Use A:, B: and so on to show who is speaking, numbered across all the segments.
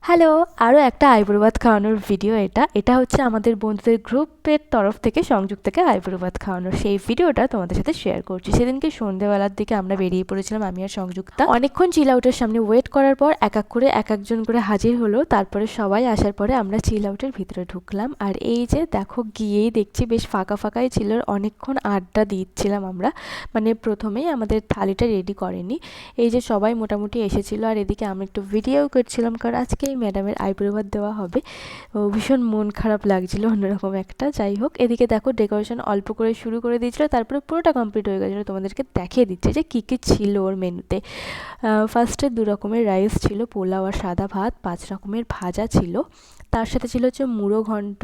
A: Hello, আরও একটা আইবুড়ো ভাত খাওয়ানোর ভিডিও এটা হচ্ছে আমাদের বন্ধুদের গ্রুপের তরফ থেকে সংযুক্ত থেকে আইবুড়ো ভাত খাওয়ানোর সেই ভিডিওটা তোমাদের সাথে শেয়ার করছি। সেদিনকে সন্ধ্যেবেলার দিকে আমরা বেরিয়ে পড়েছিলাম আমি আর সংযুক্তা। অনেকক্ষণ চিল আউটের সামনে ওয়েট করার পর এক একজন করে হাজির হলো। তারপরে সবাই আসার পরে আমরা চিল আউটের ভিতরে ঢুকলাম। আর এই যে দেখো গিয়েই দেখছি বেশ ফাঁকা ফাঁকাই ছিল, অনেকক্ষণ আড্ডা দিচ্ছিলাম আমরা। মানে প্রথমেই আমাদের থালিটা রেডি করেনি, এই যে সবাই মোটামুটি এসেছিলো। আর এদিকে আমি একটু ভিডিও করছিলাম, কারণ আজকে এই ম্যাডামের আইবুড়ো ভাত দেওয়া হবে। ভীষণ মন খারাপ লাগছিল অন্যরকম একটা। যাই হোক, এদিকে দেখো ডেকোরেশন অল্প করে শুরু করে দিয়েছিল, তারপরে পুরোটা কমপ্লিট হয়ে গেছিলো। তোমাদেরকে দেখিয়ে দিচ্ছে যে কী কী ছিল ওর মেনুতে। ফার্স্টে 2 রকমের রাইস ছিল, পোলাও আর সাদা ভাত, 5 রকমের ভাজা ছিল, তার সাথে ছিল হচ্ছে মুড়ো ঘন্ট,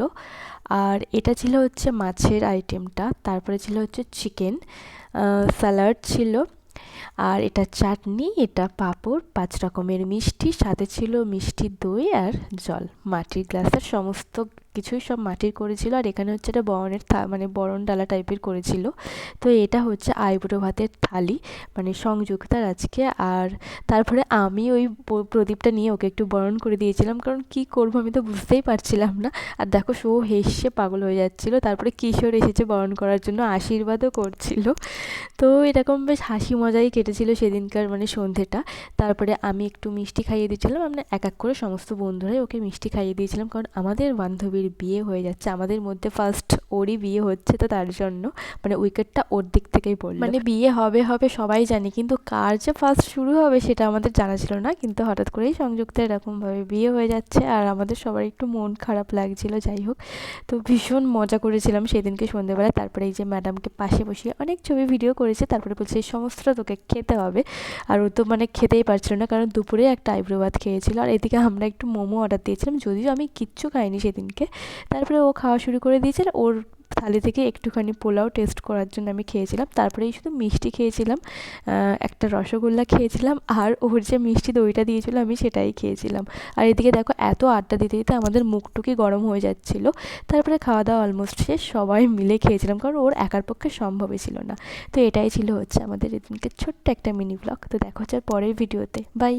A: আর এটা ছিল হচ্ছে মাছের আইটেমটা, তারপরে ছিল হচ্ছে চিকেন, স্যালাড ছিল, আর এটা চাটনি, এটা পাঁপড়, 5 রকমের মিষ্টি, সাথে ছিল মিষ্টি দই আর জল। মাটির গ্লাসের সমস্ত কিছুই সব মাটির করেছিল। আর এখানে হচ্ছে এটা বরণের মানে বরণ ডালা টাইপের করেছিল। তো এটা হচ্ছে আইবুড়ো ভাতের থালি, মানে সংযুক্তার আজকে। আর তারপরে আমি ওই প্রদীপটা নিয়ে ওকে একটু বরণ করে দিয়েছিলাম, কারণ কি করবো আমি তো বুঝতেই পারছিলাম না। আর দেখো শো হেসে পাগল হয়ে যাচ্ছিলো। তারপরে কিশোর এসেছে বরণ করার জন্য, আশীর্বাদও করছিল। তো এরকম বেশ হাসি মজাই কেটেছিল সেদিনকার মানে সন্ধেটা। তারপরে আমি একটু মিষ্টি খাইয়ে দিয়েছিলাম, আমরা এক করে সমস্ত বন্ধুরাই ওকে মিষ্টি খাইয়ে দিয়েছিলাম, কারণ আমাদের বান্ধবীর বিয়ে হয়ে যাচ্ছে, আমাদের মধ্যে ফার্স্ট ওরই বিয়ে হচ্ছে। তো তার জন্য মানে উইকেটটা ওর দিক থেকেই পড়লো। মানে বিয়ে হবে হবে সবাই জানি, কিন্তু কার যে ফার্স্ট শুরু হবে সেটা আমাদের জানা ছিল না। কিন্তু হঠাৎ করেই সংযুক্ত এরকমভাবে বিয়ে হয়ে যাচ্ছে, আর আমাদের সবার একটু মন খারাপ লাগছিল। যাই হোক, তো ভীষণ মজা করেছিলাম সেদিনকে সন্ধ্যেবেলায়। তারপরে এই যে ম্যাডামকে পাশে বসিয়ে অনেক ছবি ভিডিও করেছে, তারপরে বলছে এই সমস্তটা তোকে খেতে হবে। আর ও তো মানে খেতেই পারছিল না, কারণ দুপুরে একটা আইবুড়ো ভাত খেয়েছিল। আর এদিকে আমরা একটু মোমো অর্ডার দিয়েছিলাম, যদিও আমি কিচ্ছু খাইনি সেদিনকে। তারপরে ও খাওয়া শুরু করে দিয়েছিল, ওর থালি থেকে একটুখানি পোলাও টেস্ট করার জন্য আমি খেয়েছিলাম। তারপরেই শুধু মিষ্টি খেয়েছিলাম, একটা রসগোল্লা খেয়েছিলাম, আর ওর যে মিষ্টি দইটা দিয়েছিল আমি সেটাই খেয়েছিলাম। আর এদিকে দেখো এত আড্ডা দিতে দিতে আমাদের মুখটুকি গরম হয়ে যাচ্ছিলো। তারপরে খাওয়া দাওয়া অলমোস্ট শেষ, সবাই মিলে খেয়েছিলাম, কারণ ওর একার পক্ষে সম্ভবই ছিল না। তো এটাই ছিল হচ্ছে আমাদের এদিনকে ছোট্ট একটা মিনি ব্লগ। তো দেখা হচ্ছে পরের ভিডিওতে, বাই।